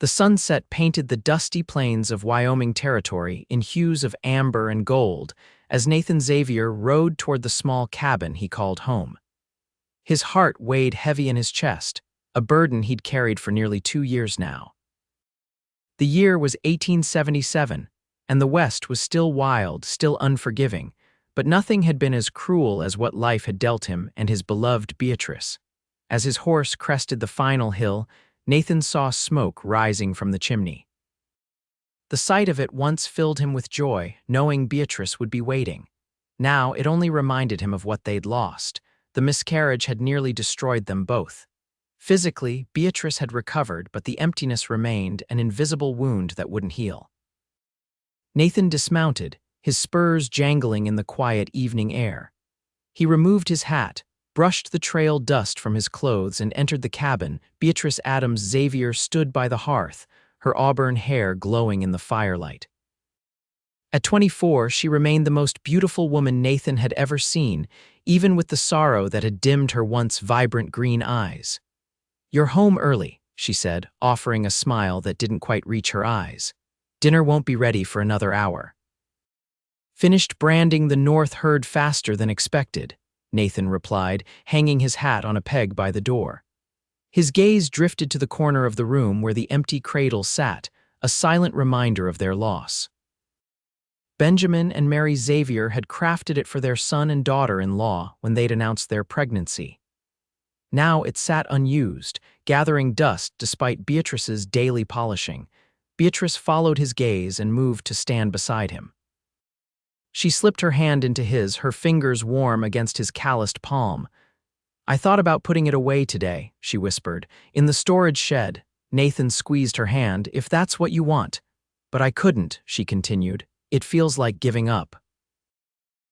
The sunset painted the dusty plains of Wyoming Territory in hues of amber and gold as Nathan Xavier rode toward the small cabin he called home. His heart weighed heavy in his chest, a burden he'd carried for nearly 2 years now. The year was 1877, and the West was still wild, still unforgiving, but nothing had been as cruel as what life had dealt him and his beloved Beatrice. As his horse crested the final hill, Nathan saw smoke rising from the chimney. The sight of it once filled him with joy, knowing Beatrice would be waiting. Now it only reminded him of what they'd lost. The miscarriage had nearly destroyed them both. Physically, Beatrice had recovered, but the emptiness remained, an invisible wound that wouldn't heal. Nathan dismounted, his spurs jangling in the quiet evening air. He removed his hat, brushed the trail dust from his clothes, and entered the cabin. Beatrice Adams Xavier stood by the hearth, her auburn hair glowing in the firelight. At 24, she remained the most beautiful woman Nathan had ever seen, even with the sorrow that had dimmed her once vibrant green eyes. "You're home early," she said, offering a smile that didn't quite reach her eyes. "Dinner won't be ready for another hour." "Finished branding the north herd faster than expected," Nathan replied, hanging his hat on a peg by the door. His gaze drifted to the corner of the room where the empty cradle sat, a silent reminder of their loss. Benjamin and Mary Xavier had crafted it for their son and daughter-in-law when they'd announced their pregnancy. Now it sat unused, gathering dust despite Beatrice's daily polishing. Beatrice followed his gaze and moved to stand beside him. She slipped her hand into his, her fingers warm against his calloused palm. "I thought about putting it away today," she whispered. "In the storage shed." Nathan squeezed her hand. "If that's what you want." "But I couldn't," she continued. "It feels like giving up."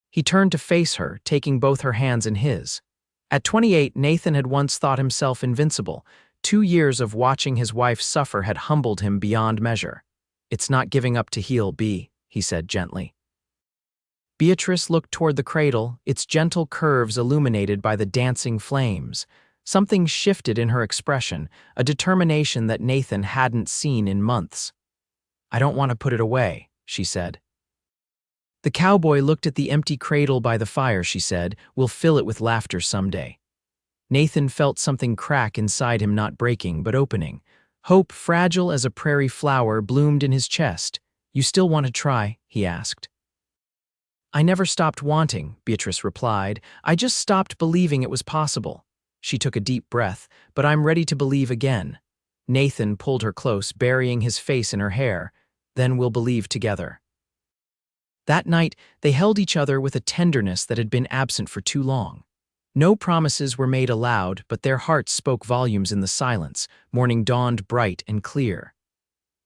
He turned to face her, taking both her hands in his. At 28, Nathan had once thought himself invincible. 2 years of watching his wife suffer had humbled him beyond measure. "It's not giving up to heal, Bea," he said gently. Beatrice looked toward the cradle, its gentle curves illuminated by the dancing flames. Something shifted in her expression, a determination that Nathan hadn't seen in months. "I don't want to put it away," she said. "The cowboy looked at the empty cradle by the fire," she said. "We'll fill it with laughter someday." Nathan felt something crack inside him, not breaking, but opening. Hope, fragile as a prairie flower, bloomed in his chest. "You still want to try?" he asked. "I never stopped wanting," Beatrice replied. "I just stopped believing it was possible." She took a deep breath. "But I'm ready to believe again." Nathan pulled her close, burying his face in her hair. "Then we'll believe together." That night, they held each other with a tenderness that had been absent for too long. No promises were made aloud, but their hearts spoke volumes in the silence. Morning dawned bright and clear.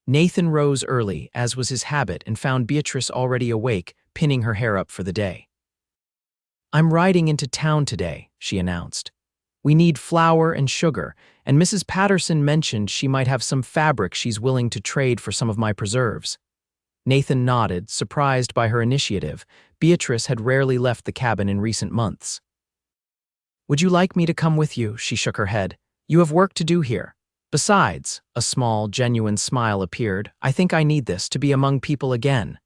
Nathan rose early, as was his habit, and found Beatrice already awake, pinning her hair up for the day. "I'm riding into town today," she announced. "We need flour and sugar, and Mrs. Patterson mentioned she might have some fabric she's willing to trade for some of my preserves." Nathan nodded, surprised by her initiative. Beatrice had rarely left the cabin in recent months. "Would you like me to come with you?" She shook her head. "You have work to do here. Besides," a small, genuine smile appeared, "I think I need this to be among people again."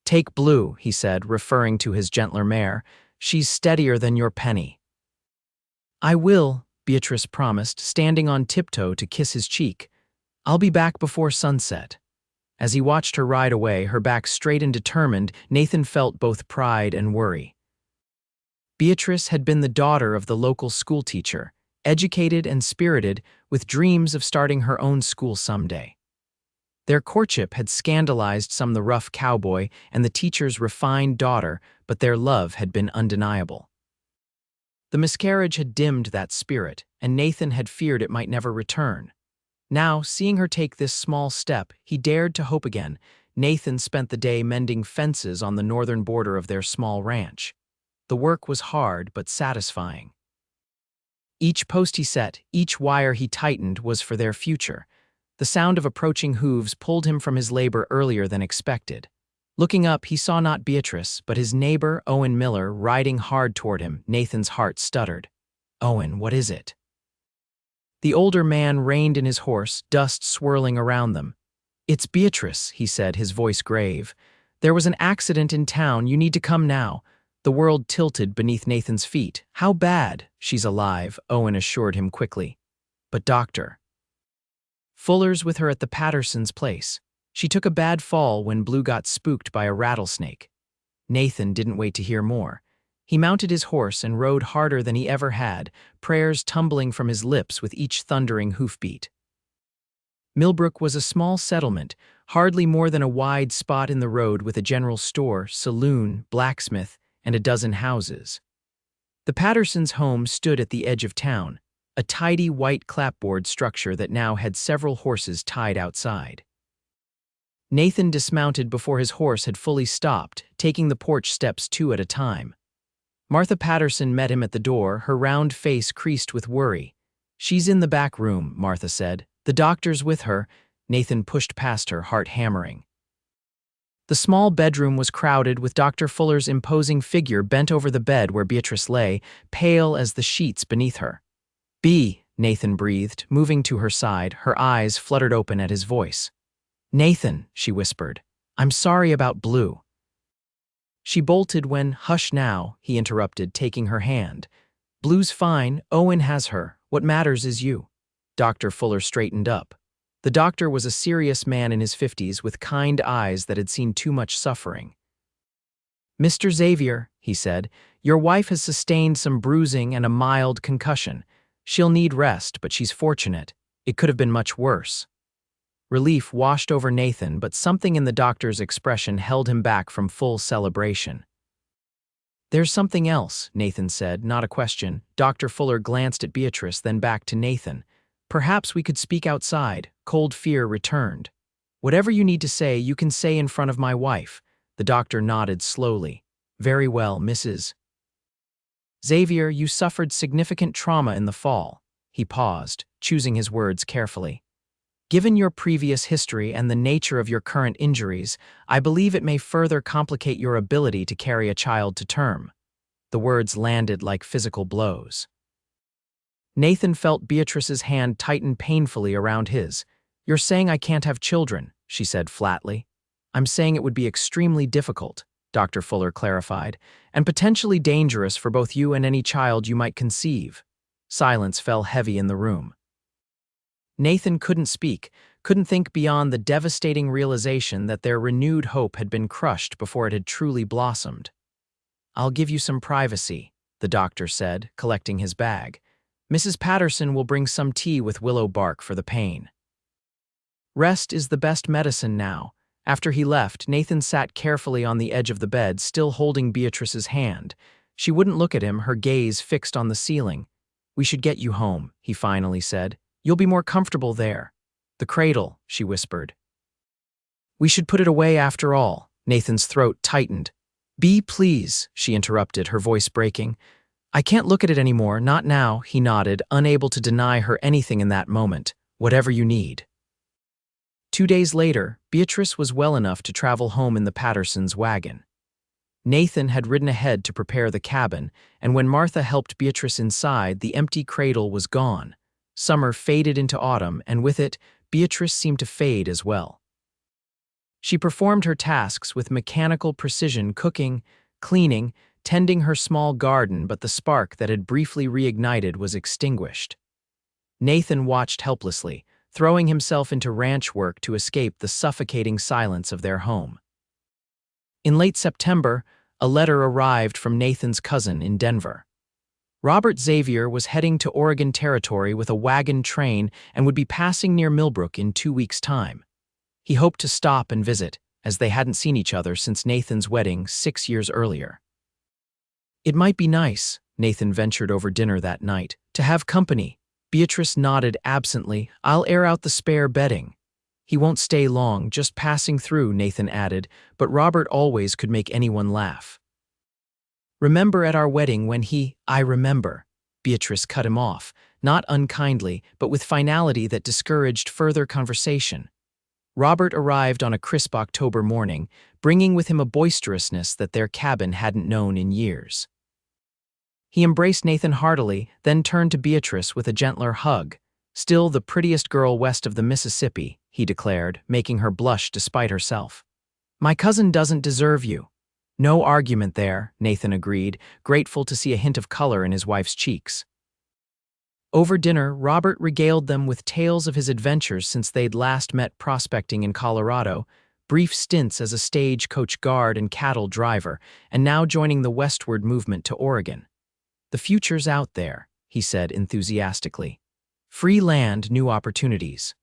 "Take Blue," he said, referring to his gentler mare. "She's steadier than your penny." "I will," Beatrice promised, standing on tiptoe to kiss his cheek. "I'll be back before sunset." As he watched her ride away, her back straight and determined, Nathan felt both pride and worry. Beatrice had been the daughter of the local schoolteacher, educated and spirited, with dreams of starting her own school someday. Their courtship had scandalized some the rough cowboy and the teacher's refined daughter, but their love had been undeniable. The miscarriage had dimmed that spirit, and Nathan had feared it might never return. Now, seeing her take this small step, he dared to hope again. Nathan spent the day mending fences on the northern border of their small ranch. The work was hard but satisfying. Each post he set, each wire he tightened was for their future. The sound of approaching hooves pulled him from his labor earlier than expected. Looking up, he saw not Beatrice, but his neighbor, Owen Miller, riding hard toward him. Nathan's heart stuttered. "Owen, what is it?" The older man reined in his horse, dust swirling around them. "It's Beatrice," he said, his voice grave. "There was an accident in town. You need to come now." The world tilted beneath Nathan's feet. "How bad?" "She's alive," Owen assured him quickly. "But doctor—" "Fuller's with her at the Pattersons' place. She took a bad fall when Blue got spooked by a rattlesnake." Nathan didn't wait to hear more. He mounted his horse and rode harder than he ever had, prayers tumbling from his lips with each thundering hoofbeat. Millbrook was a small settlement, hardly more than a wide spot in the road with a general store, saloon, blacksmith, and a dozen houses. The Pattersons' home stood at the edge of town, a tidy white clapboard structure that now had several horses tied outside. Nathan dismounted before his horse had fully stopped, taking the porch steps two at a time. Martha Patterson met him at the door, her round face creased with worry. "She's in the back room," Martha said. "The doctor's with her." Nathan pushed past her, heart hammering. The small bedroom was crowded with Dr. Fuller's imposing figure bent over the bed where Beatrice lay, pale as the sheets beneath her. "B," Nathan breathed, moving to her side, her eyes fluttered open at his voice. "Nathan," she whispered, "I'm sorry about Blue." She bolted when, "Hush now," he interrupted, taking her hand. "Blue's fine. Owen has her. What matters is you." Dr. Fuller straightened up. The doctor was a serious man in his 50s with kind eyes that had seen too much suffering. "Mr. Xavier," he said, "your wife has sustained some bruising and a mild concussion. She'll need rest, but she's fortunate. It could have been much worse." Relief washed over Nathan, but something in the doctor's expression held him back from full celebration. "There's something else," Nathan said, not a question. Dr. Fuller glanced at Beatrice, then back to Nathan. "Perhaps we could speak outside." Cold fear returned. "Whatever you need to say, you can say in front of my wife." The doctor nodded slowly. "Very well, Mrs. Xavier, you suffered significant trauma in the fall." He paused, choosing his words carefully. "Given your previous history and the nature of your current injuries, I believe it may further complicate your ability to carry a child to term." The words landed like physical blows. Nathan felt Beatrice's hand tighten painfully around his. "You're saying I can't have children," she said flatly. "I'm saying it would be extremely difficult," Dr. Fuller clarified, "and potentially dangerous for both you and any child you might conceive." Silence fell heavy in the room. Nathan couldn't speak, couldn't think beyond the devastating realization that their renewed hope had been crushed before it had truly blossomed. "I'll give you some privacy," the doctor said, collecting his bag. "Mrs. Patterson will bring some tea with willow bark for the pain." Rest is the best medicine now. After he left, Nathan sat carefully on the edge of the bed, still holding Beatrice's hand. She wouldn't look at him, her gaze fixed on the ceiling. "We should get you home," he finally said. "You'll be more comfortable there." "The cradle," she whispered. "We should put it away after all." Nathan's throat tightened. "B, please," she interrupted, her voice breaking. "I can't look at it anymore, not now," he nodded, unable to deny her anything in that moment. "Whatever you need." 2 days later, Beatrice was well enough to travel home in the Pattersons' wagon. Nathan had ridden ahead to prepare the cabin, and when Martha helped Beatrice inside, the empty cradle was gone. Summer faded into autumn, and with it, Beatrice seemed to fade as well. She performed her tasks with mechanical precision, cooking, cleaning, tending her small garden, but the spark that had briefly reignited was extinguished. Nathan watched helplessly, throwing himself into ranch work to escape the suffocating silence of their home. In late September, a letter arrived from Nathan's cousin in Denver. Robert Xavier was heading to Oregon Territory with a wagon train and would be passing near Millbrook in 2 weeks' time. He hoped to stop and visit, as they hadn't seen each other since Nathan's wedding 6 years earlier. "It might be nice," Nathan ventured over dinner that night, "to have company." Beatrice nodded absently. "I'll air out the spare bedding." "He won't stay long, just passing through," Nathan added, but Robert always could make anyone laugh. "Remember at our wedding when he—" "I remember." Beatrice cut him off, not unkindly, but with finality that discouraged further conversation. Robert arrived on a crisp October morning, bringing with him a boisterousness that their cabin hadn't known in years. He embraced Nathan heartily, then turned to Beatrice with a gentler hug. Still the prettiest girl west of the Mississippi, he declared, making her blush despite herself. My cousin doesn't deserve you. No argument there, Nathan agreed, grateful to see a hint of color in his wife's cheeks. Over dinner, Robert regaled them with tales of his adventures since they'd last met prospecting in Colorado, brief stints as a stagecoach guard and cattle driver, and now joining the westward movement to Oregon. The future's out there, he said enthusiastically. Free land, new opportunities.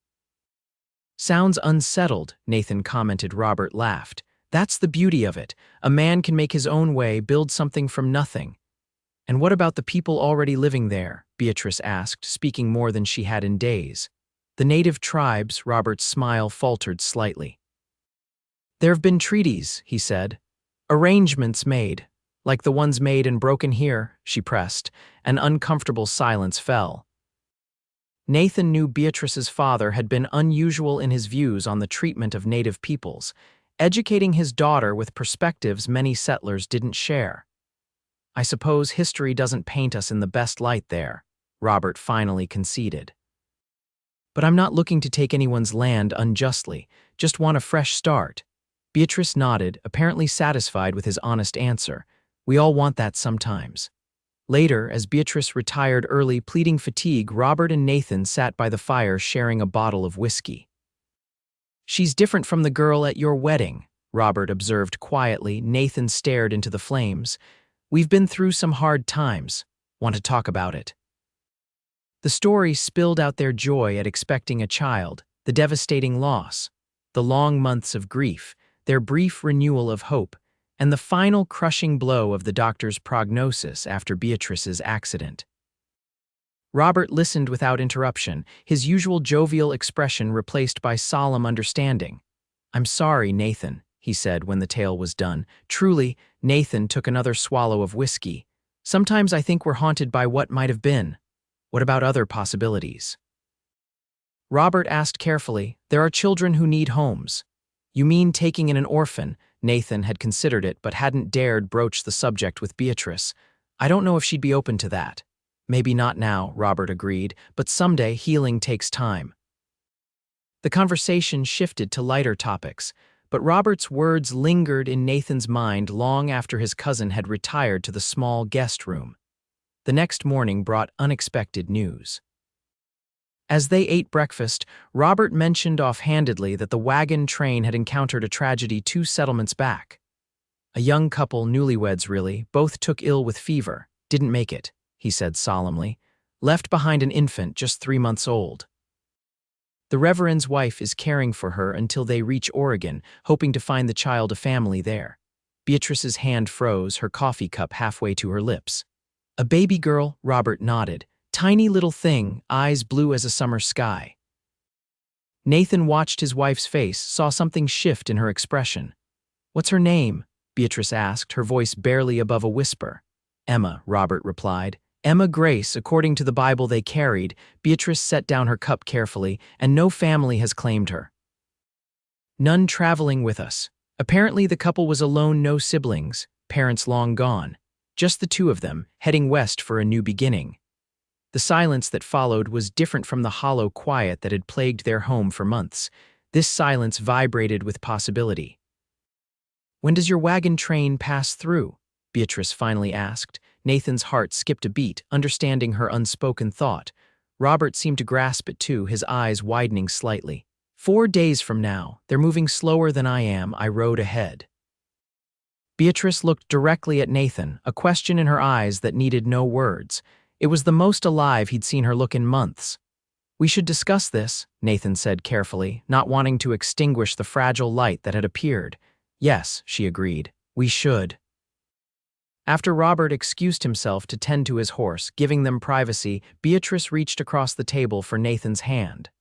Sounds unsettled, Nathan commented. Robert laughed. That's the beauty of it. A man can make his own way, build something from nothing. And what about the people already living there? Beatrice asked, speaking more than she had in days. The native tribes, Robert's smile faltered slightly. There have been treaties, he said. Arrangements made. Like the ones made and broken here, she pressed. An uncomfortable silence fell. Nathan knew Beatrice's father had been unusual in his views on the treatment of native peoples, educating his daughter with perspectives many settlers didn't share. I suppose history doesn't paint us in the best light there, Robert finally conceded. But I'm not looking to take anyone's land unjustly, just want a fresh start. Beatrice nodded, apparently satisfied with his honest answer. We all want that sometimes. Later, as Beatrice retired early, pleading fatigue, Robert and Nathan sat by the fire sharing a bottle of whiskey. She's different from the girl at your wedding, Robert observed quietly. Nathan stared into the flames. We've been through some hard times. Want to talk about it? The story spilled out their joy at expecting a child, the devastating loss, the long months of grief, their brief renewal of hope, and the final crushing blow of the doctor's prognosis after Beatrice's accident. Robert listened without interruption, his usual jovial expression replaced by solemn understanding. I'm sorry, Nathan, he said when the tale was done. Truly, Nathan took another swallow of whiskey. Sometimes I think we're haunted by what might have been. What about other possibilities? Robert asked carefully. There are children who need homes. You mean taking in an orphan? Nathan had considered it but hadn't dared broach the subject with Beatrice. I don't know if she'd be open to that. Maybe not now, Robert agreed, but someday healing takes time. The conversation shifted to lighter topics, but Robert's words lingered in Nathan's mind long after his cousin had retired to the small guest room. The next morning brought unexpected news. As they ate breakfast, Robert mentioned offhandedly that the wagon train had encountered a tragedy 2 settlements back. A young couple, newlyweds really, both took ill with fever. Didn't make it, he said solemnly. Left behind an infant just 3 months old. The Reverend's wife is caring for her until they reach Oregon, hoping to find the child a family there. Beatrice's hand froze, her coffee cup halfway to her lips. A baby girl, Robert nodded. Tiny little thing, eyes blue as a summer sky. Nathan watched his wife's face, saw something shift in her expression. What's her name? Beatrice asked, her voice barely above a whisper. Emma, Robert replied. Emma Grace, according to the Bible they carried. Beatrice set down her cup carefully, and no family has claimed her. None traveling with us. Apparently the couple was alone, no siblings, parents long gone. Just the 2 of them, heading west for a new beginning. The silence that followed was different from the hollow quiet that had plagued their home for months. This silence vibrated with possibility. When does your wagon train pass through? Beatrice finally asked. Nathan's heart skipped a beat, understanding her unspoken thought. Robert seemed to grasp it too, his eyes widening slightly. 4 days from now. They're moving slower than I am. I rode ahead. Beatrice looked directly at Nathan, a question in her eyes that needed no words. It was the most alive he'd seen her look in months. We should discuss this, Nathan said carefully, not wanting to extinguish the fragile light that had appeared. Yes, she agreed. We should. After Robert excused himself to tend to his horse, giving them privacy, Beatrice reached across the table for Nathan's hand.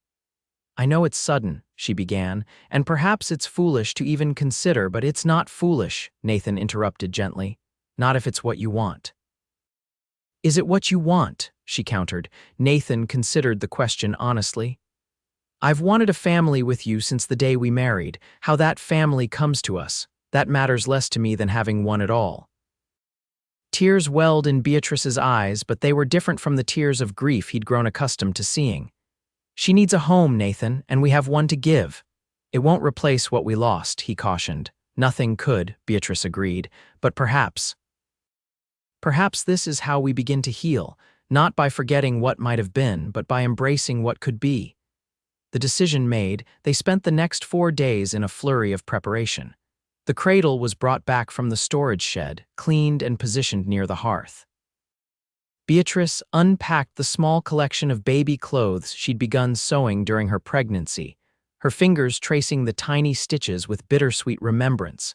I know it's sudden, she began, and perhaps it's foolish to even consider, but it's not foolish, Nathan interrupted gently. Not if it's what you want. Is it what you want? She countered. Nathan considered the question honestly. I've wanted a family with you since the day we married. How that family comes to us, that matters less to me than having one at all. Tears welled in Beatrice's eyes, but they were different from the tears of grief he'd grown accustomed to seeing. She needs a home, Nathan, and we have one to give. It won't replace what we lost, he cautioned. Nothing could, Beatrice agreed, but perhaps this is how we begin to heal, not by forgetting what might have been, but by embracing what could be. The decision made, they spent the next 4 days in a flurry of preparation. The cradle was brought back from the storage shed, cleaned and positioned near the hearth. Beatrice unpacked the small collection of baby clothes she'd begun sewing during her pregnancy, her fingers tracing the tiny stitches with bittersweet remembrance.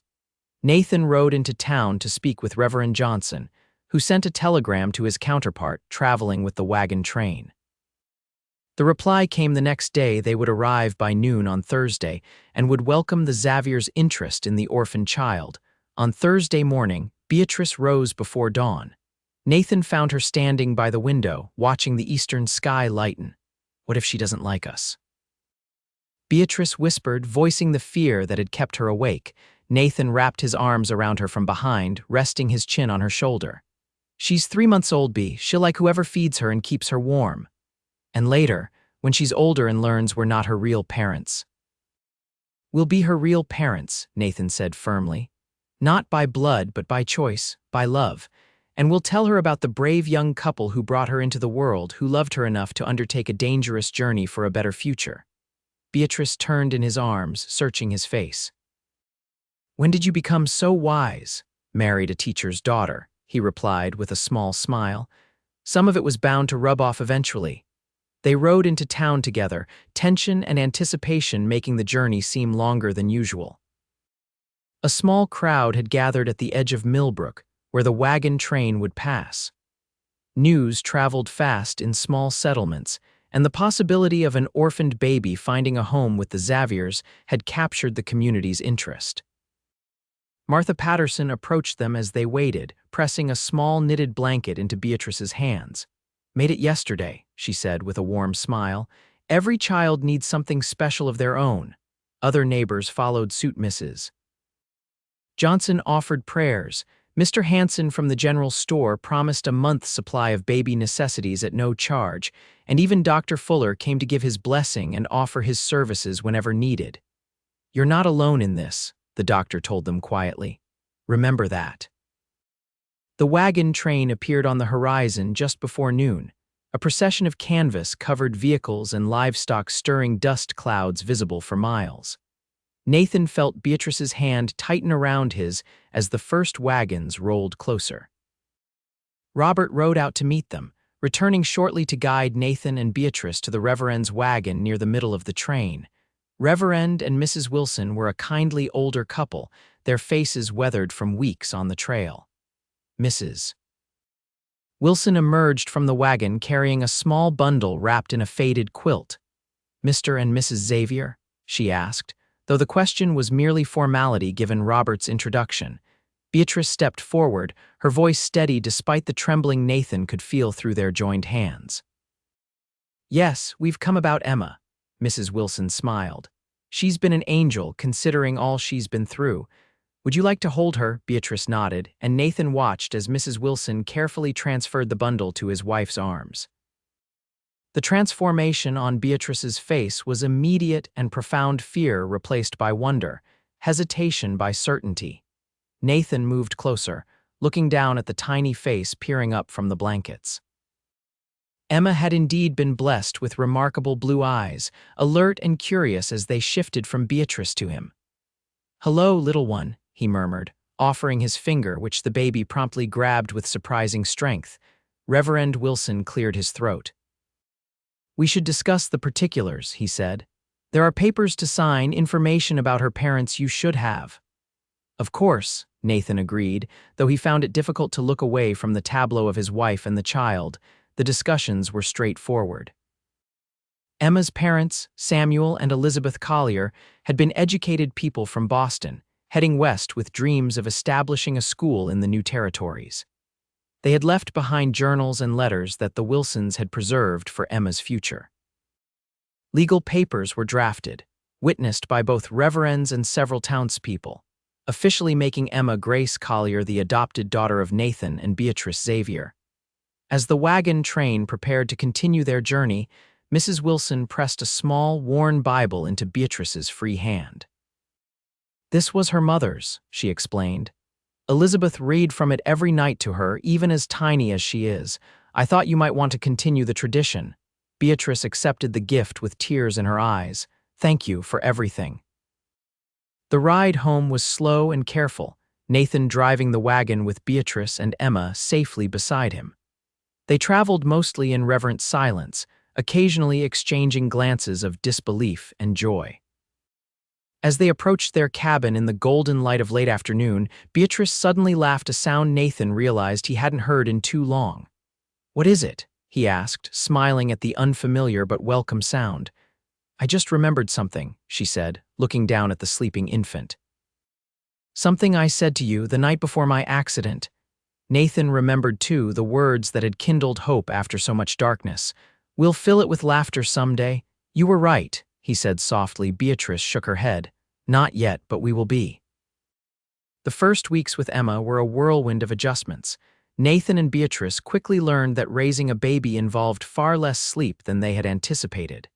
Nathan rode into town to speak with Reverend Johnson, who sent a telegram to his counterpart traveling with the wagon train. The reply came the next day. They would arrive by noon on Thursday and would welcome the Xavier's interest in the orphaned child. On Thursday morning, Beatrice rose before dawn. Nathan found her standing by the window, watching the eastern sky lighten. What if she doesn't like us? Beatrice whispered, voicing the fear that had kept her awake. Nathan wrapped his arms around her from behind, resting his chin on her shoulder. She's 3 months old, Bea. She'll like whoever feeds her and keeps her warm. And later, when she's older and learns we're not her real parents. We'll be her real parents, Nathan said firmly. Not by blood, but by choice, by love. And we'll tell her about the brave young couple who brought her into the world, who loved her enough to undertake a dangerous journey for a better future. Beatrice turned in his arms, searching his face. When did you become so wise? Married a teacher's daughter, he replied with a small smile. Some of it was bound to rub off eventually. They rode into town together, tension and anticipation making the journey seem longer than usual. A small crowd had gathered at the edge of Millbrook, where the wagon train would pass. News traveled fast in small settlements, and the possibility of an orphaned baby finding a home with the Xaviers had captured the community's interest. Martha Patterson approached them as they waited, pressing a small knitted blanket into Beatrice's hands. Made it yesterday, she said with a warm smile. Every child needs something special of their own. Other neighbors followed suit, Mrs. Johnson offered prayers. Mr. Hanson from the general store promised a month's supply of baby necessities at no charge, and even Dr. Fuller came to give his blessing and offer his services whenever needed. You're not alone in this, the doctor told them quietly. Remember that. The wagon train appeared on the horizon just before noon, a procession of canvas-covered vehicles and livestock stirring dust clouds visible for miles. Nathan felt Beatrice's hand tighten around his as the first wagons rolled closer. Robert rode out to meet them, returning shortly to guide Nathan and Beatrice to the Reverend's wagon near the middle of the train. Reverend and Mrs. Wilson were a kindly older couple, their faces weathered from weeks on the trail. Mrs. Wilson emerged from the wagon carrying a small bundle wrapped in a faded quilt. Mr. and Mrs. Xavier? She asked, though the question was merely formality given Robert's introduction. Beatrice stepped forward, her voice steady despite the trembling Nathan could feel through their joined hands. Yes, we've come about Emma, Mrs. Wilson smiled. She's been an angel considering all she's been through. Would you like to hold her? Beatrice nodded, and Nathan watched as Mrs. Wilson carefully transferred the bundle to his wife's arms. The transformation on Beatrice's face was immediate and profound fear replaced by wonder, hesitation by certainty. Nathan moved closer, looking down at the tiny face peering up from the blankets. Emma had indeed been blessed with remarkable blue eyes, alert and curious as they shifted from Beatrice to him. "Hello, little one," he murmured, offering his finger, which the baby promptly grabbed with surprising strength. Reverend Wilson cleared his throat. "We should discuss the particulars," he said. "There are papers to sign, information about her parents you should have." "Of course," Nathan agreed, though he found it difficult to look away from the tableau of his wife and the child. The discussions were straightforward. Emma's parents, Samuel and Elizabeth Collier, had been educated people from Boston, heading west with dreams of establishing a school in the new territories. They had left behind journals and letters that the Wilsons had preserved for Emma's future. Legal papers were drafted, witnessed by both reverends and several townspeople, officially making Emma Grace Collier the adopted daughter of Nathan and Beatrice Xavier. As the wagon train prepared to continue their journey, Mrs. Wilson pressed a small, worn Bible into Beatrice's free hand. This was her mother's, she explained. Elizabeth read from it every night to her, even as tiny as she is. I thought you might want to continue the tradition. Beatrice accepted the gift with tears in her eyes. Thank you for everything. The ride home was slow and careful, Nathan driving the wagon with Beatrice and Emma safely beside him. They traveled mostly in reverent silence, occasionally exchanging glances of disbelief and joy. As they approached their cabin in the golden light of late afternoon, Beatrice suddenly laughed, a sound Nathan realized he hadn't heard in too long. "What is it?" he asked, smiling at the unfamiliar but welcome sound. "I just remembered something," she said, looking down at the sleeping infant. "Something I said to you the night before my accident." Nathan remembered, too, the words that had kindled hope after so much darkness. "We'll fill it with laughter someday." "You were right," he said softly. Beatrice shook her head. "Not yet, but we will be." The first weeks with Emma were a whirlwind of adjustments. Nathan and Beatrice quickly learned that raising a baby involved far less sleep than they had anticipated.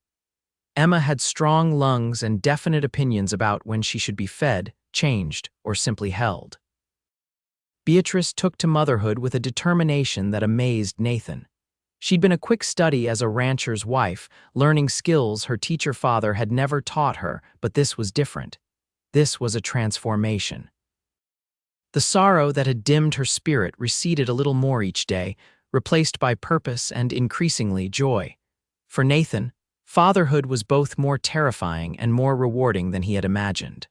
Emma had strong lungs and definite opinions about when she should be fed, changed, or simply held. Beatrice took to motherhood with a determination that amazed Nathan. She'd been a quick study as a rancher's wife, learning skills her teacher father had never taught her, but this was different. This was a transformation. The sorrow that had dimmed her spirit receded a little more each day, replaced by purpose and increasingly joy. For Nathan, fatherhood was both more terrifying and more rewarding than he had imagined.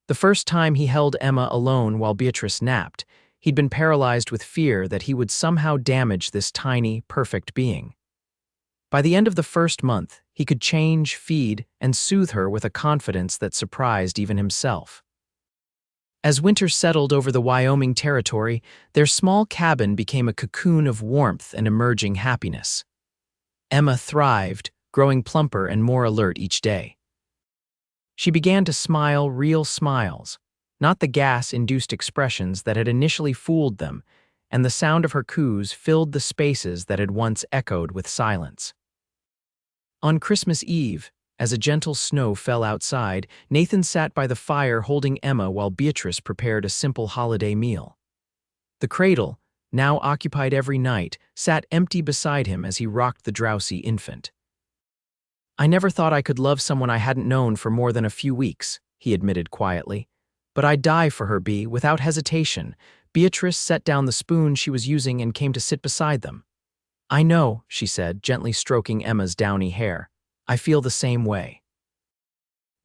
The first time he held Emma alone while Beatrice napped, he'd been paralyzed with fear that he would somehow damage this tiny, perfect being. By the end of the first month, he could change, feed, and soothe her with a confidence that surprised even himself. As winter settled over the Wyoming Territory, their small cabin became a cocoon of warmth and emerging happiness. Emma thrived, growing plumper and more alert each day. She began to smile real smiles, not the gas-induced expressions that had initially fooled them, and the sound of her coos filled the spaces that had once echoed with silence. On Christmas Eve, as a gentle snow fell outside, Nathan sat by the fire holding Emma while Beatrice prepared a simple holiday meal. The cradle, now occupied every night, sat empty beside him as he rocked the drowsy infant. "I never thought I could love someone I hadn't known for more than a few weeks," he admitted quietly. "But I'd die for her, Bea, without hesitation." Beatrice set down the spoon she was using and came to sit beside them. "I know," she said, gently stroking Emma's downy hair. "I feel the same way."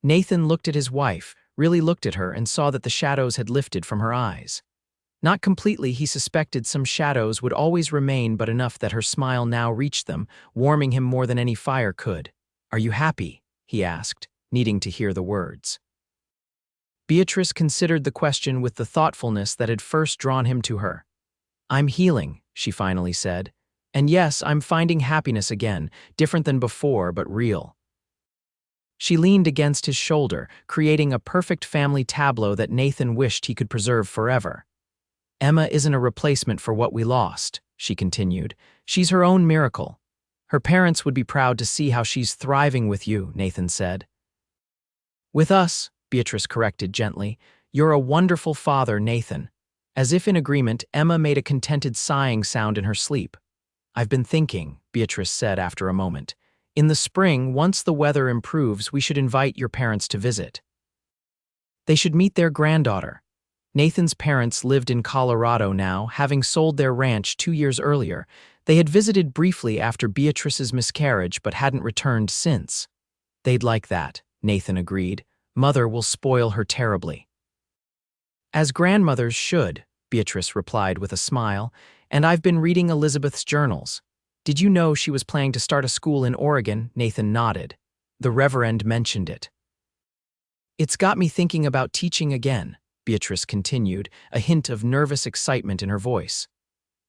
Nathan looked at his wife, really looked at her, and saw that the shadows had lifted from her eyes. Not completely, he suspected some shadows would always remain, but enough that her smile now reached them, warming him more than any fire could. "Are you happy?" he asked, needing to hear the words. Beatrice considered the question with the thoughtfulness that had first drawn him to her. "I'm healing," she finally said. "And yes, I'm finding happiness again, different than before, but real." She leaned against his shoulder, creating a perfect family tableau that Nathan wished he could preserve forever. "Emma isn't a replacement for what we lost," she continued. "She's her own miracle. Her parents would be proud to see how she's thriving with you," Nathan said. "With us," Beatrice corrected gently. "You're a wonderful father, Nathan." As if in agreement, Emma made a contented sighing sound in her sleep. "I've been thinking," Beatrice said after a moment. "In the spring, once the weather improves, we should invite your parents to visit. They should meet their granddaughter." Nathan's parents lived in Colorado now, having sold their ranch 2 years earlier. They had visited briefly after Beatrice's miscarriage but hadn't returned since. "They'd like that," Nathan agreed. "Mother will spoil her terribly." "As grandmothers should," Beatrice replied with a smile, "and I've been reading Elizabeth's journals." "Did you know she was planning to start a school in Oregon?" Nathan nodded. "The Reverend mentioned it." "It's got me thinking about teaching again," Beatrice continued, a hint of nervous excitement in her voice.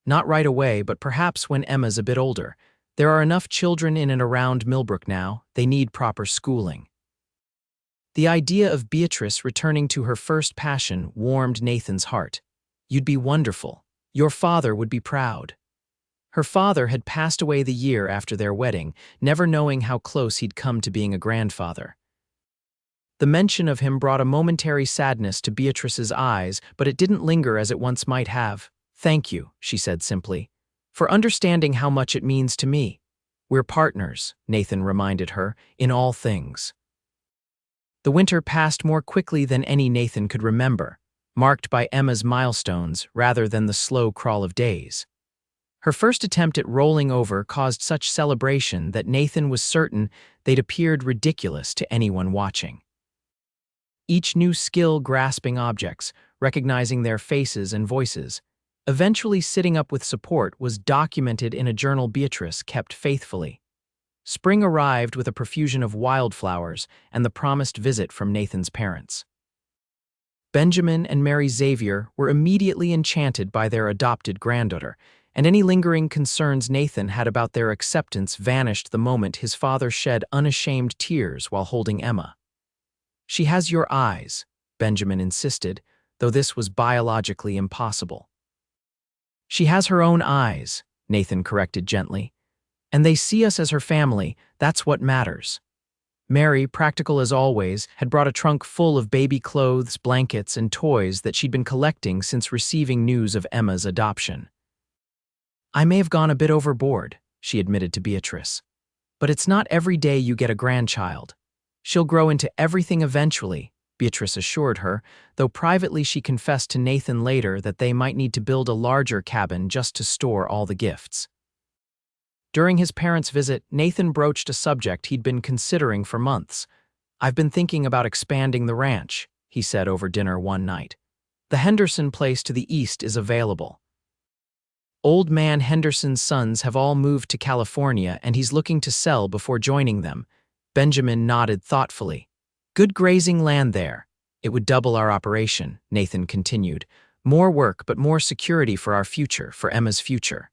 "Not right away, but perhaps when Emma's a bit older. There are enough children in and around Millbrook now, they need proper schooling." The idea of Beatrice returning to her first passion warmed Nathan's heart. "You'd be wonderful. Your father would be proud." Her father had passed away the year after their wedding, never knowing how close he'd come to being a grandfather. The mention of him brought a momentary sadness to Beatrice's eyes, but it didn't linger as it once might have. "Thank you," she said simply, "for understanding how much it means to me. We're partners," Nathan reminded her, "in all things." The winter passed more quickly than any Nathan could remember, marked by Emma's milestones rather than the slow crawl of days. Her first attempt at rolling over caused such celebration that Nathan was certain they'd appeared ridiculous to anyone watching. Each new skill grasping objects, recognizing their faces and voices, eventually sitting up with support was documented in a journal Beatrice kept faithfully. Spring arrived with a profusion of wildflowers and the promised visit from Nathan's parents. Benjamin and Mary Xavier were immediately enchanted by their adopted granddaughter, and any lingering concerns Nathan had about their acceptance vanished the moment his father shed unashamed tears while holding Emma. "She has your eyes," Benjamin insisted, though this was biologically impossible. "She has her own eyes," Nathan corrected gently. "And they see us as her family, that's what matters." Mary, practical as always, had brought a trunk full of baby clothes, blankets, and toys that she'd been collecting since receiving news of Emma's adoption. "I may have gone a bit overboard," she admitted to Beatrice. "But it's not every day you get a grandchild. She'll grow into everything eventually," Beatrice assured her, though privately she confessed to Nathan later that they might need to build a larger cabin just to store all the gifts. During his parents' visit, Nathan broached a subject he'd been considering for months. "I've been thinking about expanding the ranch," he said over dinner one night. "The Henderson place to the east is available. Old man Henderson's sons have all moved to California and he's looking to sell before joining them." Benjamin nodded thoughtfully. "Good grazing land there. It would double our operation," Nathan continued. "More work, but more security for our future, for Emma's future."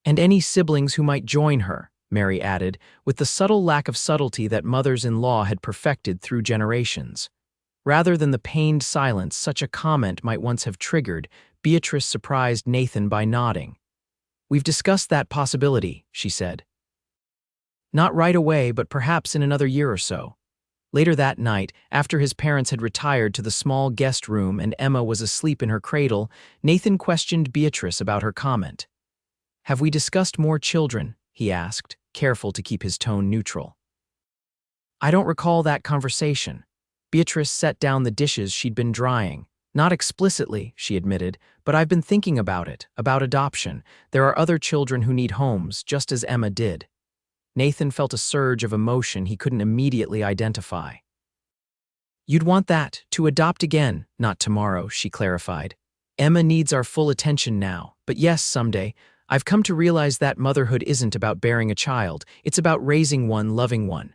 "And any siblings who might join her," Mary added, with the subtle lack of subtlety that mothers-in-law had perfected through generations. Rather than the pained silence such a comment might once have triggered, Beatrice surprised Nathan by nodding. "We've discussed that possibility," she said. "Not right away, but perhaps in another year or so." Later that night, after his parents had retired to the small guest room and Emma was asleep in her cradle, Nathan questioned Beatrice about her comment. "Have we discussed more children?" he asked, careful to keep his tone neutral. "I don't recall that conversation." Beatrice set down the dishes she'd been drying. "Not explicitly," she admitted, "but I've been thinking about it, about adoption. There are other children who need homes, just as Emma did." Nathan felt a surge of emotion he couldn't immediately identify. "You'd want that, to adopt again, not tomorrow," she clarified. "Emma needs our full attention now, but yes, someday. I've come to realize that motherhood isn't about bearing a child, it's about raising one, loving one."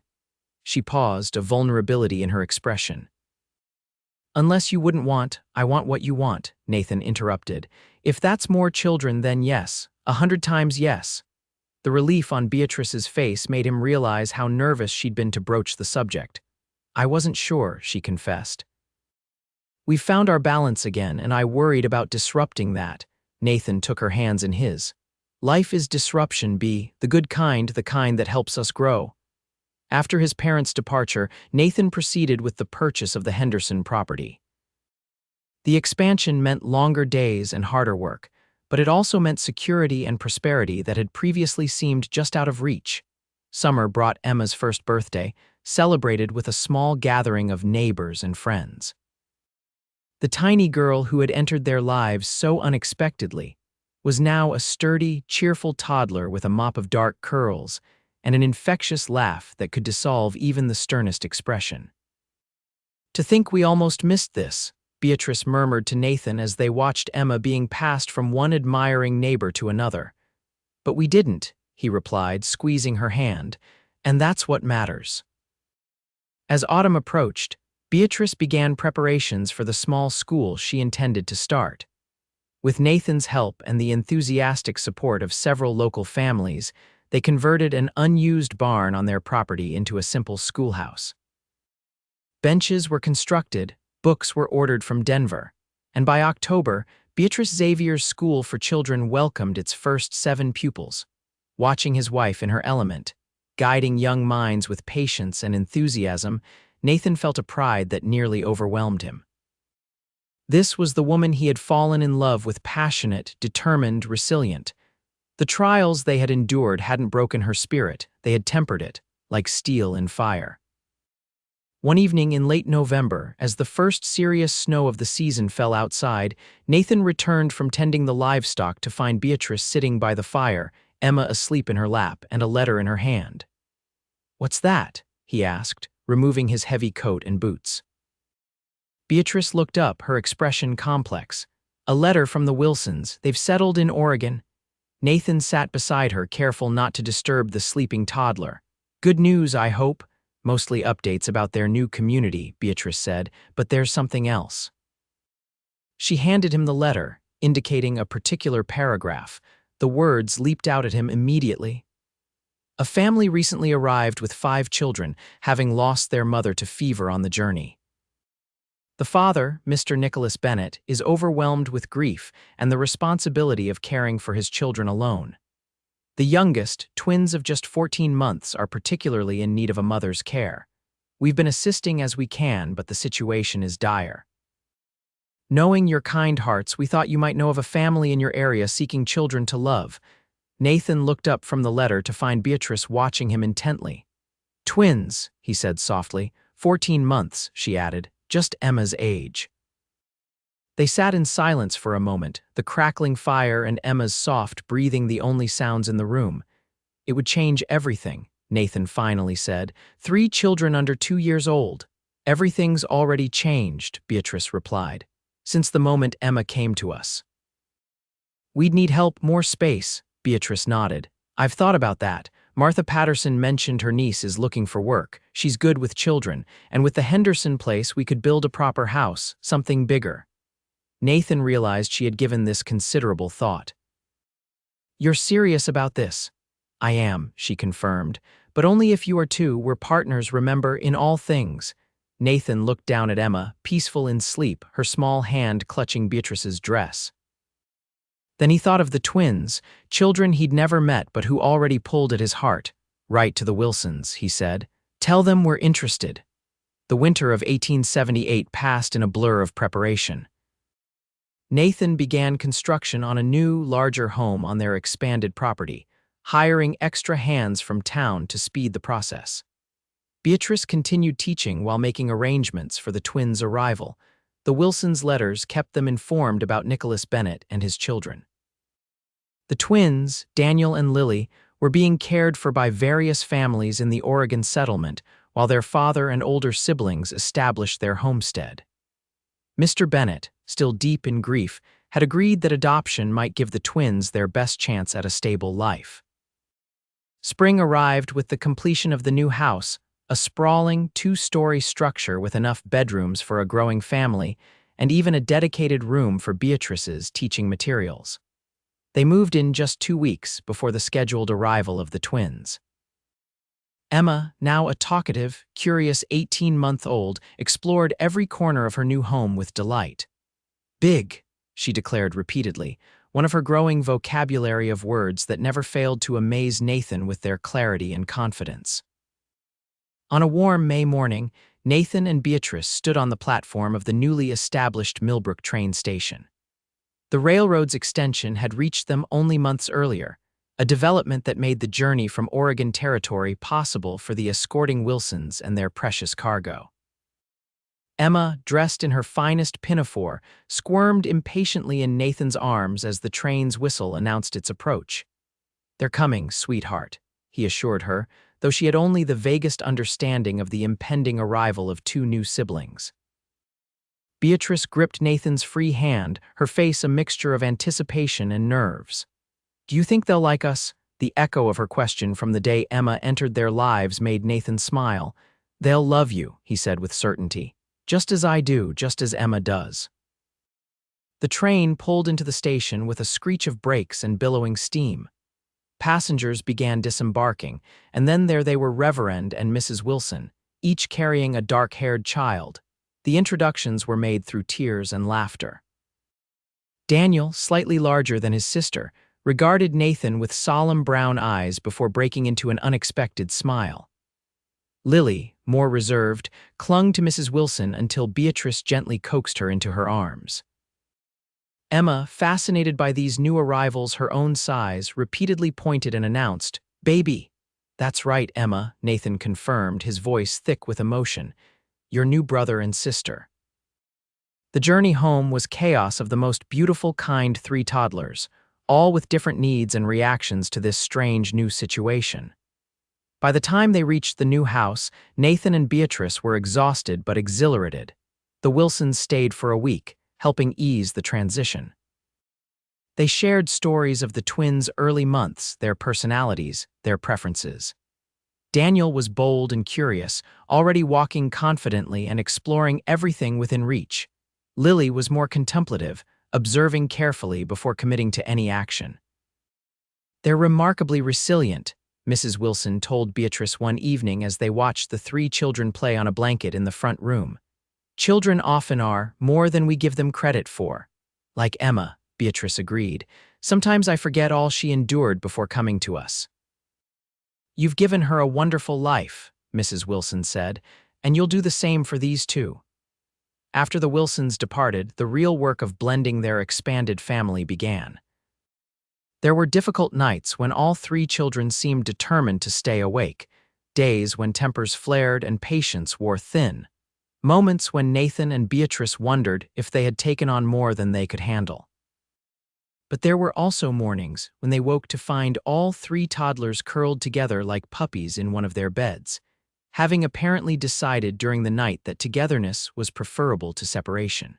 She paused, a vulnerability in her expression. "Unless you wouldn't want, I want what you want," Nathan interrupted. "If that's more children, then yes, 100 times yes." The relief on Beatrice's face made him realize how nervous she'd been to broach the subject. "I wasn't sure," she confessed. "We've found our balance again, and I worried about disrupting that." Nathan took her hands in his. "Life is disruption, B, the good kind, the kind that helps us grow." After his parents' departure, Nathan proceeded with the purchase of the Henderson property. The expansion meant longer days and harder work, but it also meant security and prosperity that had previously seemed just out of reach. Summer brought Emma's first birthday, celebrated with a small gathering of neighbors and friends. The tiny girl who had entered their lives so unexpectedly was now a sturdy, cheerful toddler with a mop of dark curls and an infectious laugh that could dissolve even the sternest expression. "To think we almost missed this," Beatrice murmured to Nathan as they watched Emma being passed from one admiring neighbor to another. "But we didn't," he replied, squeezing her hand, "and that's what matters." As autumn approached, Beatrice began preparations for the small school she intended to start. With Nathan's help and the enthusiastic support of several local families, they converted an unused barn on their property into a simple schoolhouse. Benches were constructed, books were ordered from Denver, and by October, Beatrice Xavier's school for children welcomed its first 7 pupils. Watching his wife in her element, guiding young minds with patience and enthusiasm, Nathan felt a pride that nearly overwhelmed him. This was the woman he had fallen in love with, passionate, determined, resilient. The trials they had endured hadn't broken her spirit, they had tempered it, like steel in fire. One evening in late November, as the first serious snow of the season fell outside, Nathan returned from tending the livestock to find Beatrice sitting by the fire, Emma asleep in her lap, and a letter in her hand. "What's that?" he asked, removing his heavy coat and boots. Beatrice looked up, her expression complex. "A letter from the Wilsons. They've settled in Oregon." Nathan sat beside her, careful not to disturb the sleeping toddler. "Good news, I hope." "Mostly updates about their new community," Beatrice said, "but there's something else." She handed him the letter, indicating a particular paragraph. The words leaped out at him immediately. A family recently arrived with 5 children, having lost their mother to fever on the journey. The father, Mr. Nicholas Bennett, is overwhelmed with grief and the responsibility of caring for his children alone. The youngest, twins of just 14 months, are particularly in need of a mother's care. We've been assisting as we can, but the situation is dire. Knowing your kind hearts, we thought you might know of a family in your area seeking children to love. Nathan looked up from the letter to find Beatrice watching him intently. "Twins," he said softly. 14 months, she added, "just Emma's age." They sat in silence for a moment, the crackling fire and Emma's soft breathing the only sounds in the room. "It would change everything," Nathan finally said. 3 children under 2 years old." "Everything's already changed," Beatrice replied, "since the moment Emma came to us." "We'd need help, more space," Beatrice nodded. "I've thought about that. Martha Patterson mentioned her niece is looking for work. She's good with children, and with the Henderson place we could build a proper house, something bigger." Nathan realized she had given this considerable thought. "You're serious about this?" "I am," she confirmed, "but only if you are too. We're partners, remember, in all things." Nathan looked down at Emma, peaceful in sleep, her small hand clutching Beatrice's dress. Then he thought of the twins, children he'd never met but who already pulled at his heart. "Write to the Wilsons," he said. "Tell them we're interested." The winter of 1878 passed in a blur of preparation. Nathan began construction on a new, larger home on their expanded property, hiring extra hands from town to speed the process. Beatrice continued teaching while making arrangements for the twins' arrival. The Wilsons' letters kept them informed about Nicholas Bennett and his children. The twins, Daniel and Lily, were being cared for by various families in the Oregon settlement, while their father and older siblings established their homestead. Mr. Bennett, still deep in grief, had agreed that adoption might give the twins their best chance at a stable life. Spring arrived with the completion of the new house, a sprawling 2-story structure with enough bedrooms for a growing family and even a dedicated room for Beatrice's teaching materials. They moved in just 2 weeks before the scheduled arrival of the twins. Emma, now a talkative, curious 18-month-old, explored every corner of her new home with delight. "Big," she declared repeatedly, one of her growing vocabulary of words that never failed to amaze Nathan with their clarity and confidence. On a warm May morning, Nathan and Beatrice stood on the platform of the newly established Millbrook train station. The railroad's extension had reached them only months earlier, a development that made the journey from Oregon Territory possible for the escorting Wilsons and their precious cargo. Emma, dressed in her finest pinafore, squirmed impatiently in Nathan's arms as the train's whistle announced its approach. "They're coming, sweetheart," he assured her, though she had only the vaguest understanding of the impending arrival of 2 new siblings. Beatrice gripped Nathan's free hand, her face a mixture of anticipation and nerves. "Do you think they'll like us?" The echo of her question from the day Emma entered their lives made Nathan smile. "They'll love you," he said with certainty. "Just as I do, just as Emma does." The train pulled into the station with a screech of brakes and billowing steam. Passengers began disembarking, and then there they were, Reverend and Mrs. Wilson, each carrying a dark-haired child. The introductions were made through tears and laughter. Daniel, slightly larger than his sister, regarded Nathan with solemn brown eyes before breaking into an unexpected smile. Lily, more reserved, clung to Mrs. Wilson until Beatrice gently coaxed her into her arms. Emma, fascinated by these new arrivals her own size, repeatedly pointed and announced, "Baby." "That's right, Emma," Nathan confirmed, his voice thick with emotion. "Your new brother and sister." The journey home was chaos of the most beautiful kind, three toddlers, all with different needs and reactions to this strange new situation. By the time they reached the new house, Nathan and Beatrice were exhausted but exhilarated. The Wilsons stayed for a week, helping ease the transition. They shared stories of the twins' early months, their personalities, their preferences. Daniel was bold and curious, already walking confidently and exploring everything within reach. Lily was more contemplative, observing carefully before committing to any action. "They're remarkably resilient," Mrs. Wilson told Beatrice one evening as they watched the three children play on a blanket in the front room. "Children often are more than we give them credit for." "Like Emma," Beatrice agreed. "Sometimes I forget all she endured before coming to us." "You've given her a wonderful life," Mrs. Wilson said, "and you'll do the same for these two." After the Wilsons departed, the real work of blending their expanded family began. There were difficult nights when all three children seemed determined to stay awake, days when tempers flared and patience wore thin, moments when Nathan and Beatrice wondered if they had taken on more than they could handle. But there were also mornings when they woke to find all three toddlers curled together like puppies in one of their beds, having apparently decided during the night that togetherness was preferable to separation.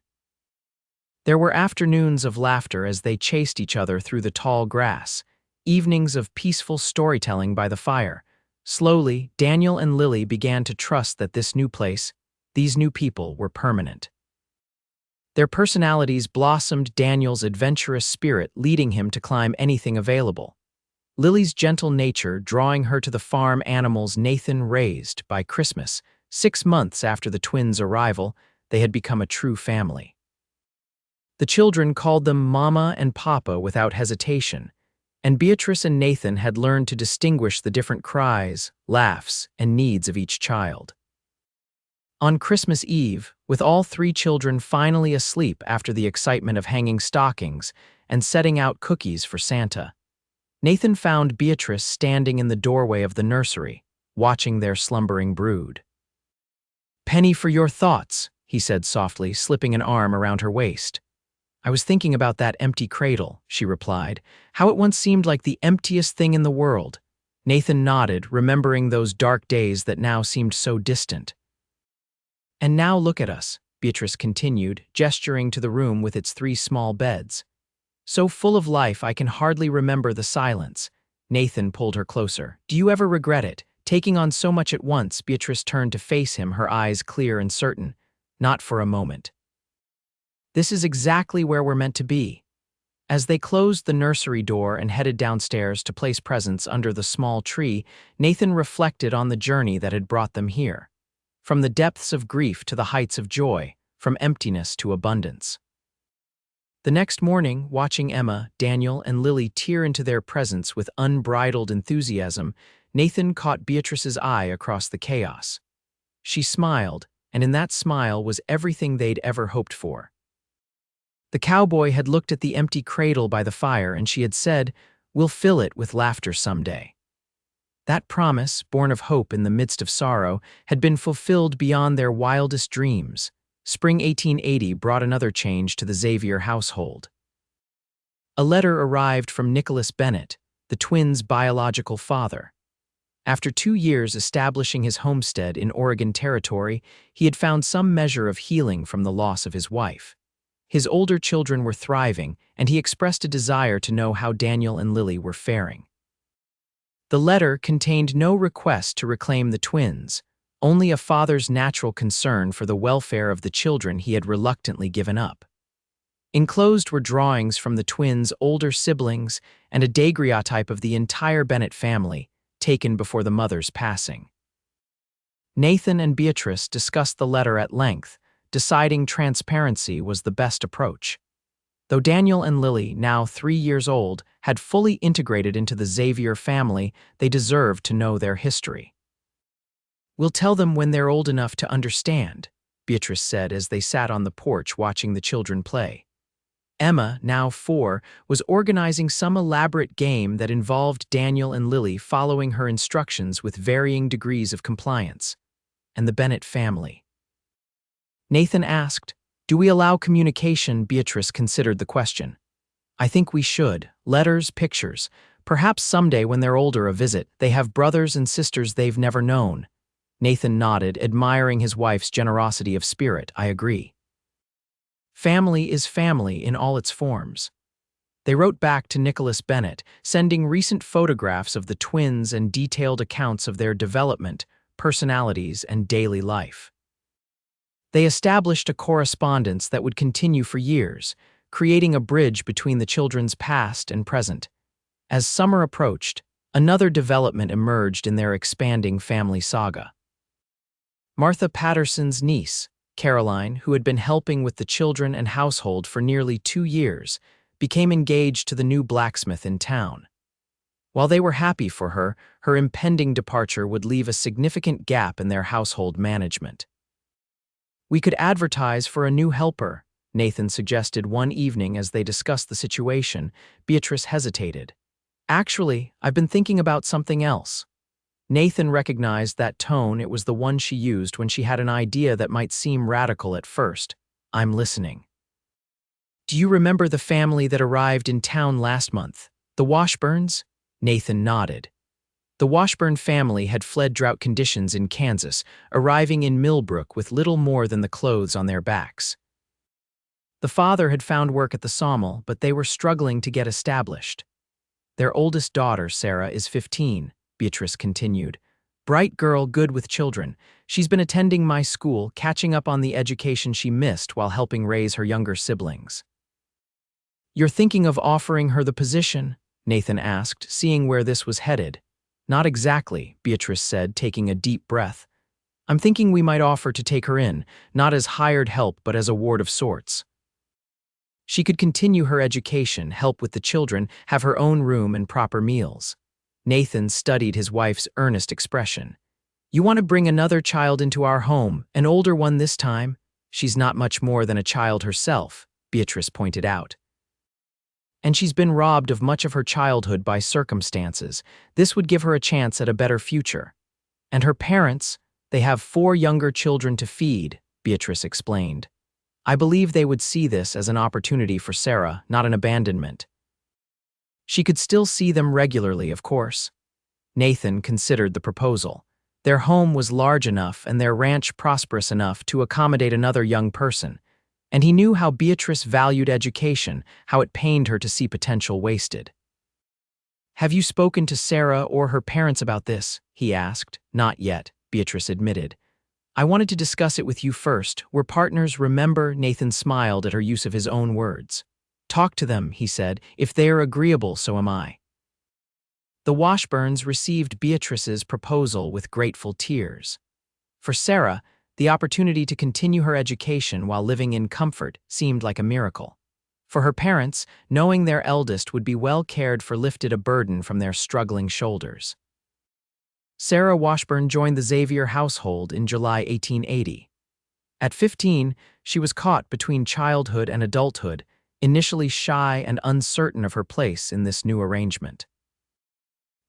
There were afternoons of laughter as they chased each other through the tall grass, evenings of peaceful storytelling by the fire. Slowly, Daniel and Lily began to trust that this new place, these new people, were permanent. Their personalities blossomed, Daniel's adventurous spirit leading him to climb anything available. Lily's gentle nature drawing her to the farm animals Nathan raised. By Christmas, 6 months after the twins' arrival, they had become a true family. The children called them Mama and Papa without hesitation, and Beatrice and Nathan had learned to distinguish the different cries, laughs, and needs of each child. On Christmas Eve, with all three children finally asleep after the excitement of hanging stockings and setting out cookies for Santa, Nathan found Beatrice standing in the doorway of the nursery, watching their slumbering brood. "Penny for your thoughts," he said softly, slipping an arm around her waist. "I was thinking about that empty cradle," she replied, "how it once seemed like the emptiest thing in the world." Nathan nodded, remembering those dark days that now seemed so distant. "And now look at us," Beatrice continued, gesturing to the room with its 3 small beds. "So full of life I can hardly remember the silence." Nathan pulled her closer. "Do you ever regret it, taking on so much at once?" Beatrice turned to face him, her eyes clear and certain. "Not for a moment. This is exactly where we're meant to be." As they closed the nursery door and headed downstairs to place presents under the small tree, Nathan reflected on the journey that had brought them here. From the depths of grief to the heights of joy, from emptiness to abundance. The next morning, watching Emma, Daniel, and Lily tear into their presents with unbridled enthusiasm, Nathan caught Beatrice's eye across the chaos. She smiled, and in that smile was everything they'd ever hoped for. The cowboy had looked at the empty cradle by the fire, and she had said, "We'll fill it with laughter someday." That promise, born of hope in the midst of sorrow, had been fulfilled beyond their wildest dreams. Spring 1880 brought another change to the Xavier household. A letter arrived from Nicholas Bennett, the twins' biological father. After 2 years establishing his homestead in Oregon Territory, he had found some measure of healing from the loss of his wife. His older children were thriving, and he expressed a desire to know how Daniel and Lily were faring. The letter contained no request to reclaim the twins, only a father's natural concern for the welfare of the children he had reluctantly given up. Enclosed were drawings from the twins' older siblings and a daguerreotype of the entire Bennett family, taken before the mother's passing. Nathan and Beatrice discussed the letter at length, deciding transparency was the best approach. Though Daniel and Lily, now 3 years old, had fully integrated into the Xavier family, they deserved to know their history. "We'll tell them when they're old enough to understand," Beatrice said as they sat on the porch watching the children play. Emma, now 4, was organizing some elaborate game that involved Daniel and Lily following her instructions with varying degrees of compliance. And the Bennett family. Nathan asked, "Do we allow communication?" Beatrice considered the question. "I think we should. Letters, pictures. Perhaps someday when they're older a visit, they have brothers and sisters they've never known." Nathan nodded, admiring his wife's generosity of spirit. "I agree. Family is family in all its forms." They wrote back to Nicholas Bennett, sending recent photographs of the twins and detailed accounts of their development, personalities, and daily life. They established a correspondence that would continue for years, creating a bridge between the children's past and present. As summer approached, another development emerged in their expanding family saga. Martha Patterson's niece, Caroline, who had been helping with the children and household for nearly 2 years, became engaged to the new blacksmith in town. While they were happy for her, her impending departure would leave a significant gap in their household management. "We could advertise for a new helper," Nathan suggested one evening as they discussed the situation. Beatrice hesitated. "Actually, I've been thinking about something else." Nathan recognized that tone. It was the one she used when she had an idea that might seem radical at first. "I'm listening." "Do you remember the family that arrived in town last month? The Washburns?" Nathan nodded. The Washburn family had fled drought conditions in Kansas, arriving in Millbrook with little more than the clothes on their backs. The father had found work at the sawmill, but they were struggling to get established. "Their oldest daughter, Sarah, is 15, Beatrice continued. "Bright girl, good with children. She's been attending my school, catching up on the education she missed while helping raise her younger siblings." "You're thinking of offering her the position?" Nathan asked, seeing where this was headed. "Not exactly," Beatrice said, taking a deep breath. "I'm thinking we might offer to take her in, not as hired help but as a ward of sorts. She could continue her education, help with the children, have her own room and proper meals." Nathan studied his wife's earnest expression. "You want to bring another child into our home, an older one this time?" "She's not much more than a child herself," Beatrice pointed out. "And she's been robbed of much of her childhood by circumstances. This would give her a chance at a better future. And her parents, they have 4 younger children to feed," Beatrice explained. "I believe they would see this as an opportunity for Sarah, not an abandonment. She could still see them regularly, of course." Nathan considered the proposal. Their home was large enough and their ranch prosperous enough to accommodate another young person, and he knew how Beatrice valued education, how it pained her to see potential wasted. "Have you spoken to Sarah or her parents about this?" he asked. "Not yet," Beatrice admitted. "I wanted to discuss it with you first. We're partners, remember?" Nathan smiled at her use of his own words. "Talk to them," he said. "If they are agreeable, so am I." The Washburns received Beatrice's proposal with grateful tears. For Sarah, the opportunity to continue her education while living in comfort seemed like a miracle. For her parents, knowing their eldest would be well cared for lifted a burden from their struggling shoulders. Sarah Washburn joined the Xavier household in July 1880. At 15, she was caught between childhood and adulthood, initially shy and uncertain of her place in this new arrangement.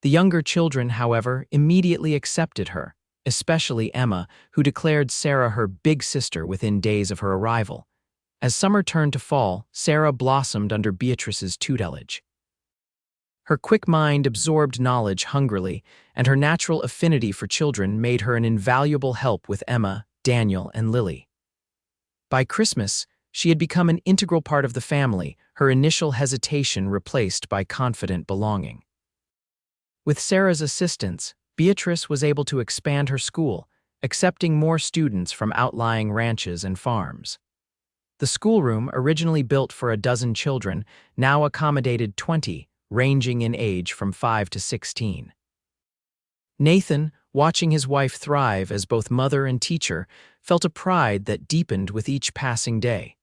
The younger children, however, immediately accepted her, especially Emma, who declared Sarah her big sister within days of her arrival. As summer turned to fall, Sarah blossomed under Beatrice's tutelage. Her quick mind absorbed knowledge hungrily, and her natural affinity for children made her an invaluable help with Emma, Daniel, and Lily. By Christmas, she had become an integral part of the family, her initial hesitation replaced by confident belonging. With Sarah's assistance, Beatrice was able to expand her school, accepting more students from outlying ranches and farms. The schoolroom, originally built for a dozen children, now accommodated 20, ranging in age from 5 to 16. Nathan, watching his wife thrive as both mother and teacher, felt a pride that deepened with each passing day.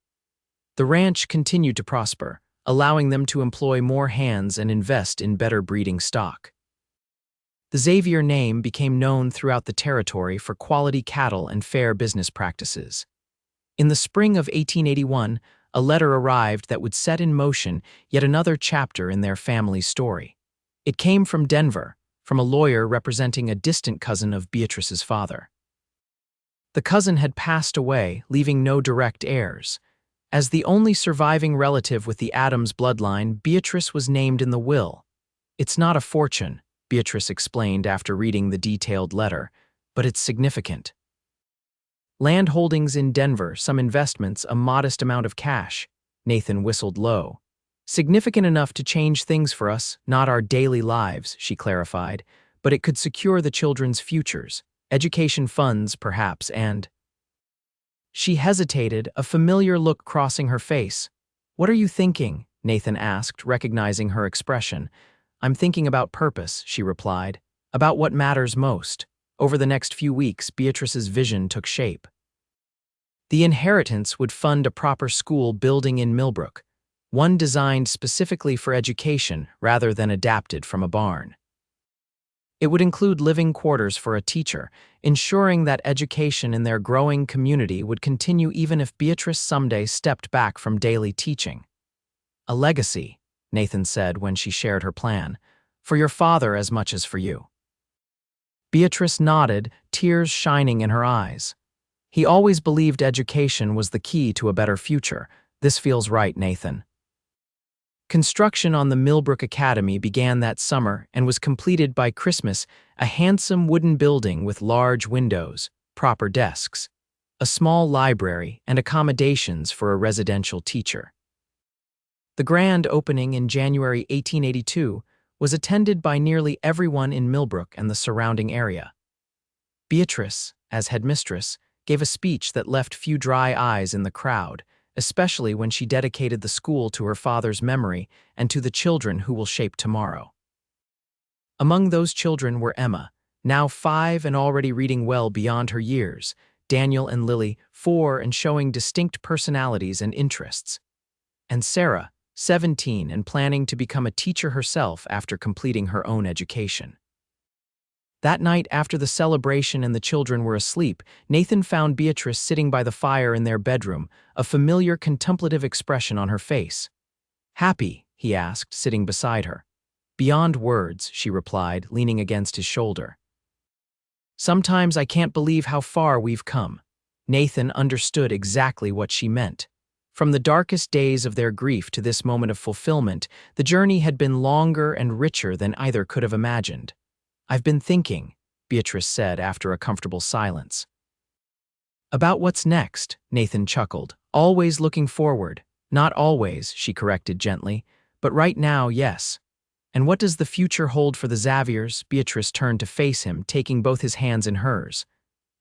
The ranch continued to prosper, allowing them to employ more hands and invest in better breeding stock. The Xavier name became known throughout the territory for quality cattle and fair business practices. In the spring of 1881, a letter arrived that would set in motion yet another chapter in their family's story. It came from Denver, from a lawyer representing a distant cousin of Beatrice's father. The cousin had passed away, leaving no direct heirs. As the only surviving relative with the Adams bloodline, Beatrice was named in the will. "It's not a fortune," Beatrice explained after reading the detailed letter, "but it's significant. Land holdings in Denver, some investments, a modest amount of cash." Nathan whistled low. "Significant enough to change things for us, not our daily lives," she clarified, "but it could secure the children's futures, education funds perhaps, and—" She hesitated, a familiar look crossing her face. "What are you thinking?" Nathan asked, recognizing her expression. "I'm thinking about purpose," she replied, "about what matters most." Over the next few weeks, Beatrice's vision took shape. The inheritance would fund a proper school building in Millbrook, one designed specifically for education rather than adapted from a barn. It would include living quarters for a teacher, ensuring that education in their growing community would continue even if Beatrice someday stepped back from daily teaching. "A legacy," Nathan said when she shared her plan, "for your father as much as for you." Beatrice nodded, tears shining in her eyes. "He always believed education was the key to a better future. This feels right, Nathan." Construction on the Millbrook Academy began that summer and was completed by Christmas, a handsome wooden building with large windows, proper desks, a small library, and accommodations for a residential teacher. The grand opening in January 1882 was attended by nearly everyone in Millbrook and the surrounding area. Beatrice, as headmistress, gave a speech that left few dry eyes in the crowd, especially when she dedicated the school to her father's memory and to the children who will shape tomorrow. Among those children were Emma, now 5 and already reading well beyond her years, Daniel and Lily, 4 and showing distinct personalities and interests, and Sarah, 17 and planning to become a teacher herself after completing her own education. That night, after the celebration and the children were asleep, Nathan found Beatrice sitting by the fire in their bedroom, a familiar contemplative expression on her face. "Happy?" he asked, sitting beside her. "Beyond words," she replied, leaning against his shoulder. "Sometimes I can't believe how far we've come." Nathan understood exactly what she meant. From the darkest days of their grief to this moment of fulfillment, the journey had been longer and richer than either could have imagined. "I've been thinking," Beatrice said after a comfortable silence. "About what's next," Nathan chuckled. "Always looking forward." "Not always," she corrected gently, "but right now, yes." "And what does the future hold for the Xaviers?" Beatrice turned to face him, taking both his hands in hers.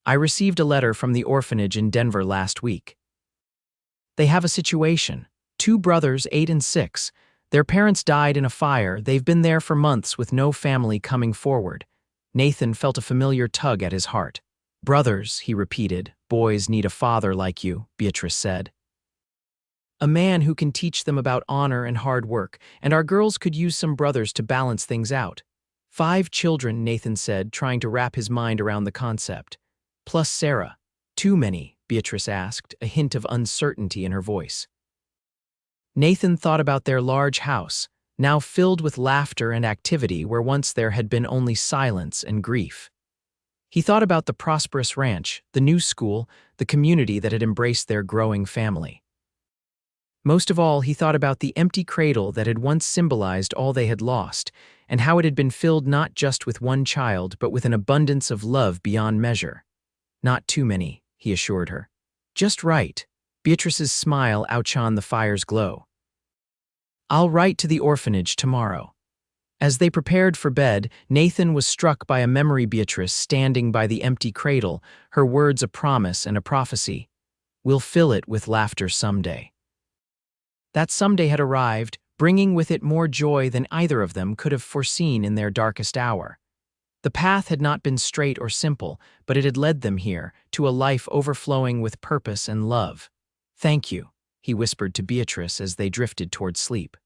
"I received a letter from the orphanage in Denver last week. They have a situation. 2 brothers, 8 and 6. Their parents died in a fire. They've been there for months with no family coming forward." Nathan felt a familiar tug at his heart. "Brothers," he repeated. "Boys need a father like you," Beatrice said. "A man who can teach them about honor and hard work, and our girls could use some brothers to balance things out." 5 children, Nathan said, trying to wrap his mind around the concept. "Plus Sarah." "Too many?" Beatrice asked, a hint of uncertainty in her voice. Nathan thought about their large house, now filled with laughter and activity where once there had been only silence and grief. He thought about the prosperous ranch, the new school, the community that had embraced their growing family. Most of all, he thought about the empty cradle that had once symbolized all they had lost, and how it had been filled not just with one child, but with an abundance of love beyond measure. "Not too many," he assured her. "Just right." Beatrice's smile outshone the fire's glow. "I'll write to the orphanage tomorrow." As they prepared for bed, Nathan was struck by a memory. Beatrice standing by the empty cradle, her words a promise and a prophecy. "We'll fill it with laughter someday." That someday had arrived, bringing with it more joy than either of them could have foreseen in their darkest hour. The path had not been straight or simple, but it had led them here, to a life overflowing with purpose and love. "Thank you." he whispered to Beatrice as they drifted toward sleep.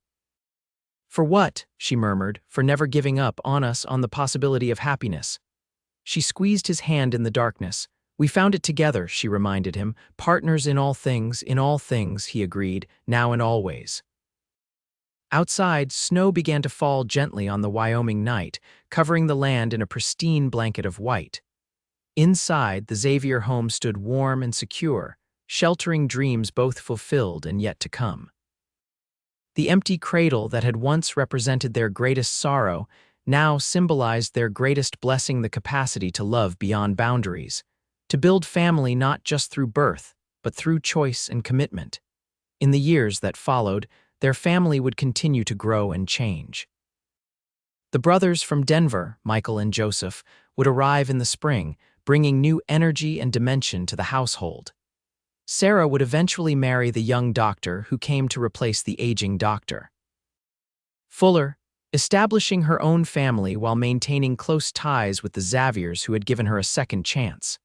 For what? She murmured, for never giving up on us on the possibility of happiness. She squeezed his hand in the darkness. We found it together, she reminded him. Partners in all things, he agreed, now and always. Outside, snow began to fall gently on the Wyoming night, covering the land in a pristine blanket of white. Inside, the Xavier home stood warm and secure, sheltering dreams both fulfilled and yet to come. The empty cradle that had once represented their greatest sorrow now symbolized their greatest blessing, the capacity to love beyond boundaries, to build family not just through birth, but through choice and commitment. In the years that followed, their family would continue to grow and change. The brothers from Denver, Michael and Joseph, would arrive in the spring, bringing new energy and dimension to the household. Sarah would eventually marry the young doctor who came to replace the aging doctor. Fuller, establishing her own family while maintaining close ties with the Xaviers who had given her a second chance.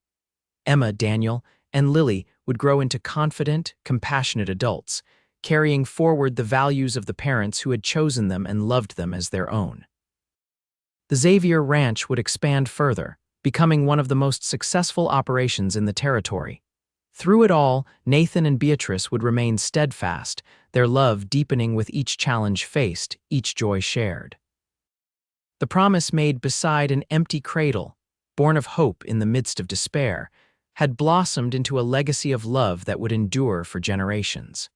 Emma, Daniel, and Lily would grow into confident, compassionate adults, carrying forward the values of the parents who had chosen them and loved them as their own. The Xavier Ranch would expand further, becoming one of the most successful operations in the territory. Through it all, Nathan and Beatrice would remain steadfast, their love deepening with each challenge faced, each joy shared. The promise made beside an empty cradle, born of hope in the midst of despair, had blossomed into a legacy of love that would endure for generations.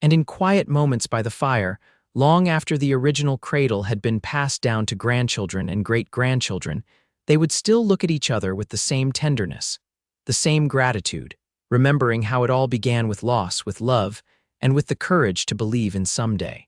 And in quiet moments by the fire, long after the original cradle had been passed down to grandchildren and great-grandchildren, they would still look at each other with the same tenderness, the same gratitude, remembering how it all began with loss, with love, and with the courage to believe in someday.